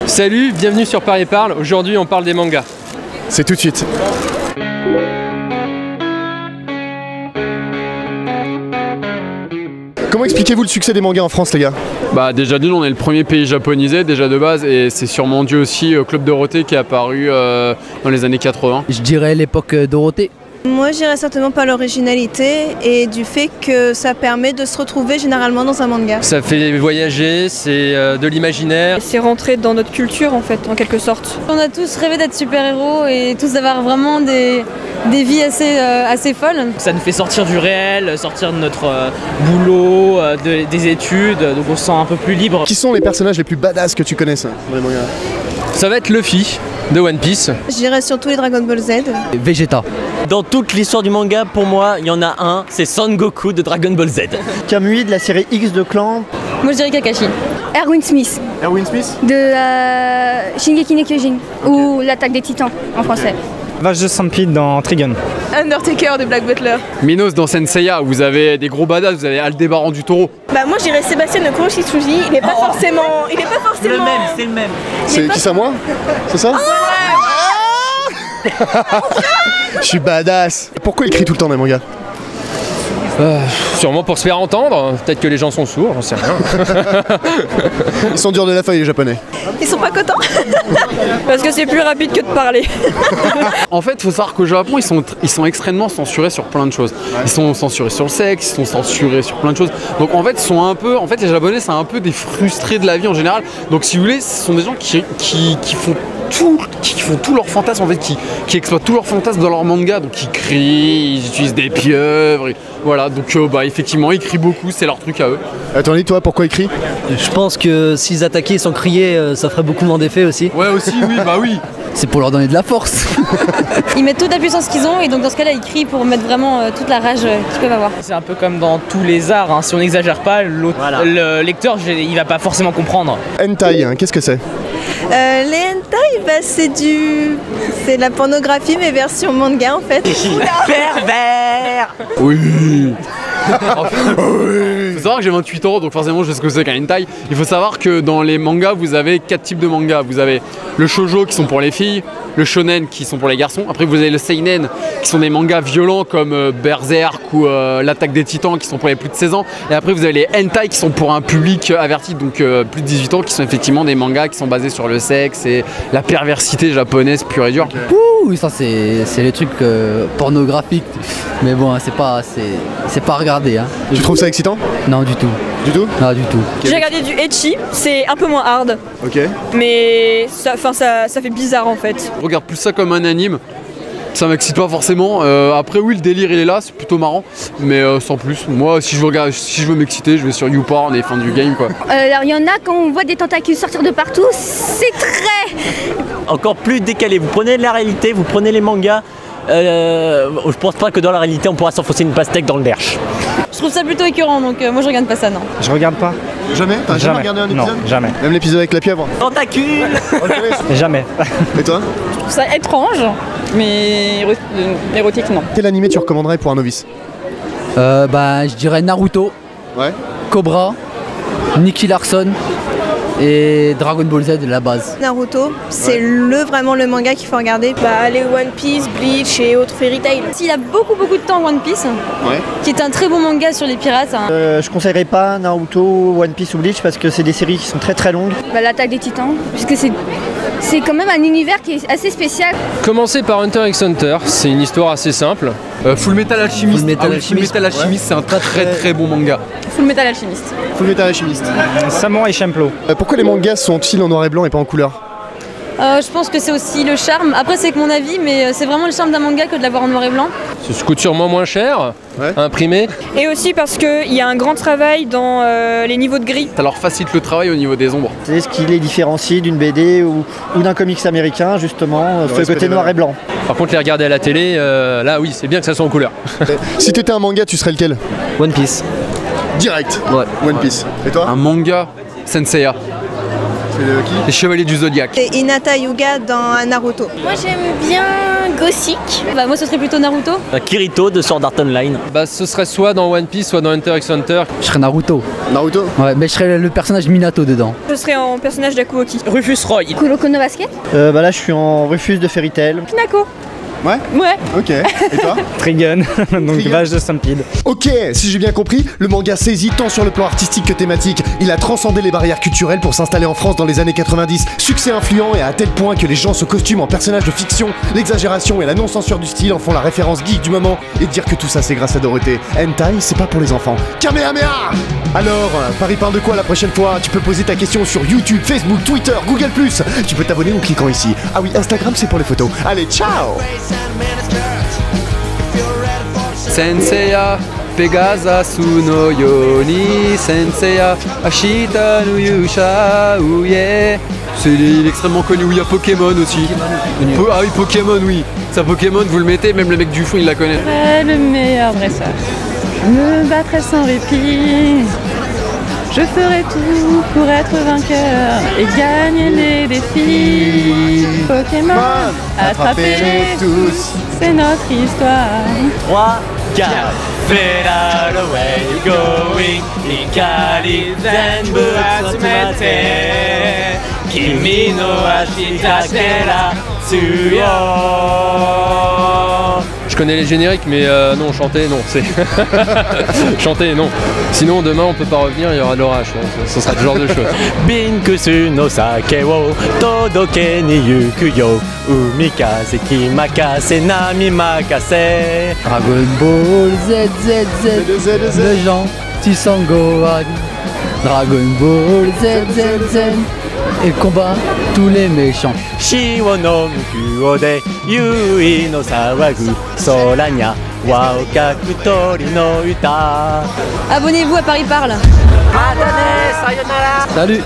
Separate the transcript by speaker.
Speaker 1: Salut, bienvenue sur Paris Parle. Aujourd'hui on parle des mangas.
Speaker 2: C'est tout de suite. Comment expliquez-vous le succès des mangas en France, les gars?
Speaker 3: Bah déjà d'une, on est le premier pays japonisé déjà de base, et c'est sûrement dû aussi au Club Dorothée qui est apparu dans les années 80.
Speaker 4: Je dirais l'époque Dorothée.
Speaker 5: Moi, je dirais certainement pas l'originalité et du fait que ça permet de se retrouver généralement dans un manga.
Speaker 1: Ça fait voyager, c'est de l'imaginaire.
Speaker 6: C'est rentré dans notre culture en fait, en quelque sorte.
Speaker 7: On a tous rêvé d'être super-héros et tous d'avoir vraiment des vies assez folles.
Speaker 8: Ça nous fait sortir du réel, sortir de notre boulot, des études, donc on se sent un peu plus libre.
Speaker 2: Qui sont les personnages les plus badass que tu connaisses dans les mangas?
Speaker 1: Ça va être Luffy de One Piece.
Speaker 5: Je dirais surtout les Dragon Ball Z.
Speaker 4: Et Vegeta.
Speaker 8: Dans toute l'histoire du manga, pour moi, il y en a un, c'est Son Goku de Dragon Ball Z.
Speaker 9: Kamui de la série X de Clan.
Speaker 7: Moi je dirais Kakashi.
Speaker 10: Erwin Smith.
Speaker 2: Erwin Smith?
Speaker 10: De Shingeki no Kyojin. Ou l'attaque des titans en français.
Speaker 9: Vache de Stampede dans Trigun.
Speaker 6: Undertaker de Black Butler.
Speaker 3: Minos dans Senseiya, vous avez des gros badass, vous avez Aldébaran du Taureau.
Speaker 5: Bah moi, je dirais Sébastien de Kuroshitsuji. Il est pas forcément.
Speaker 8: C'est le même, c'est le même.
Speaker 2: C'est qui ça, moi? C'est ça? Je suis badass. Pourquoi il crie tout le temps dans les mangas?
Speaker 1: Sûrement pour se faire entendre, peut-être que les gens sont sourds, j'en sais rien.
Speaker 2: Ils sont durs de la feuille, les japonais.
Speaker 5: Ils sont pas contents.
Speaker 6: Parce que c'est plus rapide que de parler.
Speaker 3: En fait, il faut savoir qu'au Japon, ils sont extrêmement censurés sur plein de choses. Ils sont censurés sur le sexe, ils sont censurés sur plein de choses. Donc en fait, les Japonais, c'est un peu des frustrés de la vie en général. Donc si vous voulez, ce sont des gens qui font tout leur fantasme, en fait, qui exploitent tout leur fantasme dans leur manga. Donc ils crient, ils utilisent des pieuvres, voilà. Donc effectivement, ils crient beaucoup, c'est leur truc à eux.
Speaker 2: Attendez, toi, pourquoi il crie?
Speaker 4: Je pense que s'ils attaquaient sans crier, ça ferait beaucoup moins d'effet aussi.
Speaker 3: Ouais, aussi, oui, bah oui.
Speaker 4: C'est pour leur donner de la force.
Speaker 7: Ils mettent toute la puissance qu'ils ont et donc dans ce cas-là ils crient pour mettre vraiment toute la rage qu'ils peuvent avoir.
Speaker 8: C'est un peu comme dans tous les arts, hein. Si on n'exagère pas, le lecteur, il va pas forcément comprendre.
Speaker 2: Hentai, hein, qu'est-ce que c'est?
Speaker 5: Les hentai, bah, c'est de la pornographie mais version manga en fait.
Speaker 8: Pervers.
Speaker 3: Oui. Faut savoir que j'ai 28 ans, donc forcément je sais ce que c'est qu'un hentai. Il faut savoir que dans les mangas, vous avez 4 types de mangas. Vous avez le shoujo qui sont pour les filles, le shonen qui sont pour les garçons. Après vous avez le seinen qui sont des mangas violents comme Berserk ou l'attaque des titans qui sont pour les plus de 16 ans. Et après vous avez les hentai qui sont pour un public averti, donc plus de 18 ans, qui sont effectivement des mangas qui sont basés sur le sexe et la perversité japonaise pure et dure.
Speaker 4: Ouh, ça c'est les trucs pornographiques. Mais bon, c'est pas à regarder. Hein.
Speaker 2: Tu trouves ça excitant?
Speaker 4: Non, du tout.
Speaker 2: Du tout?
Speaker 4: Non, du tout.
Speaker 6: J'ai regardé du ecchi, c'est un peu moins hard.
Speaker 2: Ok.
Speaker 6: Mais ça fait bizarre en fait.
Speaker 3: Je regarde plus ça comme un anime. Ça m'excite pas forcément. Après oui, le délire il est là, c'est plutôt marrant, mais sans plus. Moi, si je veux m'exciter, je vais sur YouPorn et fin du game quoi.
Speaker 10: Alors il y en a quand on voit des tentacules sortir de partout, c'est très...
Speaker 8: Encore plus décalé. Vous prenez la réalité, vous prenez les mangas. Je pense pas que dans la réalité on pourra s'enfoncer une pastèque dans le derche.
Speaker 7: Je trouve ça plutôt écurant donc moi je regarde pas ça non.
Speaker 9: Je regarde pas.
Speaker 2: Jamais? T'as jamais regardé un épisode?
Speaker 9: Non, jamais.
Speaker 2: Même l'épisode avec la pieuvre?
Speaker 8: Tentacule.
Speaker 9: Jamais.
Speaker 2: Et toi?
Speaker 6: Je trouve ça étrange, mais érotique non.
Speaker 2: Quel animé tu recommanderais pour un novice?
Speaker 4: Je dirais Naruto,
Speaker 2: Ouais.
Speaker 4: Cobra, Nicky Larson et Dragon Ball Z la base.
Speaker 5: Naruto, c'est vraiment le manga qu'il faut regarder.
Speaker 6: Bah les One Piece, Bleach et autres Fairy Tail.
Speaker 7: Il a beaucoup de temps One Piece, qui est un très bon manga sur les pirates. Hein.
Speaker 9: Je conseillerais pas Naruto, One Piece ou Bleach parce que c'est des séries qui sont très très longues.
Speaker 10: L'attaque des titans, puisque c'est quand même un univers qui est assez spécial.
Speaker 1: Commencez par Hunter x Hunter, c'est une histoire assez simple.
Speaker 3: Full Metal Alchemist.
Speaker 4: Full Metal
Speaker 3: Alchemist, c'est un très bon manga.
Speaker 6: Full Metal Alchemist.
Speaker 2: Full Metal Alchemist.
Speaker 9: Samurai Champloo.
Speaker 2: Pourquoi les mangas sont-ils en noir et blanc et pas en couleur?
Speaker 7: Je pense que c'est aussi le charme. Après c'est que mon avis, mais c'est vraiment le charme d'un manga que de l'avoir en noir et blanc.
Speaker 1: Ça coûte sûrement moins cher, à imprimer.
Speaker 6: Et aussi parce qu'il y a un grand travail dans les niveaux de gris.
Speaker 3: Ça leur facilite le travail au niveau des ombres.
Speaker 9: C'est ce qui les différencie d'une BD ou d'un comics américain, justement, ce côté noir et blanc.
Speaker 1: Par contre les regarder à la télé, là oui c'est bien que ça soit en couleur.
Speaker 2: Si t'étais un manga, tu serais lequel?
Speaker 4: One Piece.
Speaker 2: Direct.
Speaker 4: Ouais.
Speaker 2: One Piece. Et toi?
Speaker 3: Un manga Senseiya.
Speaker 2: C'est le qui?
Speaker 3: Les Chevaliers du Zodiaque.
Speaker 5: C'est Hinata Hyuga dans Naruto.
Speaker 10: Moi j'aime bien Gothic.
Speaker 7: Bah moi ce serait plutôt Naruto.
Speaker 8: Kirito de Sword Art Online.
Speaker 1: Bah ce serait soit dans One Piece, soit dans Hunter x Hunter.
Speaker 4: Je serais Naruto.
Speaker 2: Naruto?
Speaker 4: Ouais, mais je serais le personnage Minato dedans.
Speaker 6: Je serais en personnage d'Akuoki.
Speaker 11: Rufus Roy.
Speaker 10: Kuroko no Basket.
Speaker 9: Bah là je suis en Rufus de Fairy Tail.
Speaker 6: Pinako.
Speaker 2: Ouais?
Speaker 6: Ouais.
Speaker 2: Ok. Et toi?
Speaker 11: Trigun, donc
Speaker 2: Trigun.
Speaker 11: vache de Stampede.
Speaker 2: Ok, si j'ai bien compris, le manga saisit tant sur le plan artistique que thématique. Il a transcendé les barrières culturelles pour s'installer en France dans les années 90. Succès influent et à tel point que les gens se costument en personnages de fiction. L'exagération et la non-censure du style en font la référence geek du moment. Et dire que tout ça c'est grâce à Dorothée. Hentai, c'est pas pour les enfants. Kamehameha! Alors, Paris parle de quoi la prochaine fois? Tu peux poser ta question sur YouTube, Facebook, Twitter, Google+. Tu peux t'abonner en cliquant ici. Ah oui, Instagram c'est pour les photos. Allez, ciao!
Speaker 3: Senseiya Pegasasu no Yoni Senseiya Ashita no Yusha Uye. Il est extrêmement connu, oui, il y a Pokémon aussi. Ah oui, Pokémon, oui. Ça Pokémon, vous le mettez, même le mec du fond il la connaît.
Speaker 6: Le meilleur dresseur. Je me battrai sans répit. Je ferai tout pour être vainqueur et gagner les défis. Pokémon, attrapez-les tous, c'est notre histoire.
Speaker 8: 3, 4. Fera the way you going. Ikari zenbu atsumete. Kimi no ashita kera tsuyo.
Speaker 1: Je connais les génériques, mais non, chanter, non, c'est... chanter, non. Sinon, demain, on peut pas revenir, il y aura de l'orage. Ce sera ce genre de choses.
Speaker 8: Binkusu no sake wo todoke ni yuku yo. Umikaze kimakase nami makase.
Speaker 4: Dragon Ball Z, le gentil Sangohan. Dragon Ball Z, et combat tous les méchants.
Speaker 8: Shiwo no mukuo de yui no sawagu soranya wa okaku tori no uta.
Speaker 7: Abonnez-vous à Paris Parle.
Speaker 8: Atane, sayonara.
Speaker 4: Salut!